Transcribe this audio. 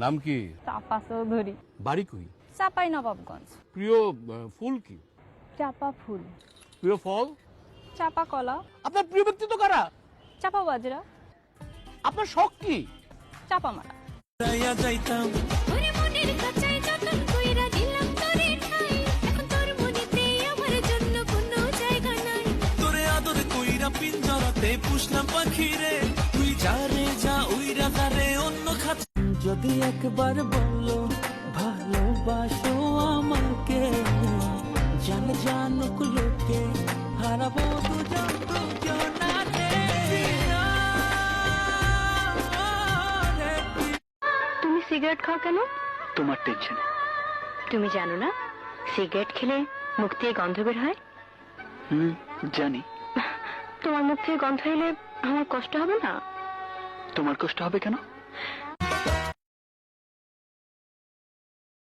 নাম কি? চাপা চৌধুরী। বাড়ি কই? চাপাই নবাবগঞ্জ। প্রিয় ফুল কি? চাপা ফুল। প্রিয় ফল? চাপা কলা। আপনার প্রিয় ব্যক্তি তো কারা? চাপা বাজরা। আপনার শখ কি? চাপা মারা। যাইতাম ওরে মনের কাছে যতন কইরা দিলাম তোরে ঠাই এখন তোর মনেতে আমার জন্য কোনো জায়গা নাই তোরে আদর কইরা পিঞ্জরাতে পুষলাম পাখি রে তুই যা রে যা উইরা তারে অন্য খাত যদি একবার বললো ভালোবাসো আমাকে জান জানুক লোকে হারাবো দুজন দুজনাতে তুমি সিগারেট খাও কেন? তোমার টেনশন। তুমি জানো না সিগারেট খেলে মুখ থেকে গন্ধ বের হয়? জানি। তোমার মুখ থেকে গন্ধ এলে আমার কষ্ট হবে না? তোমার কষ্ট হবে কেন?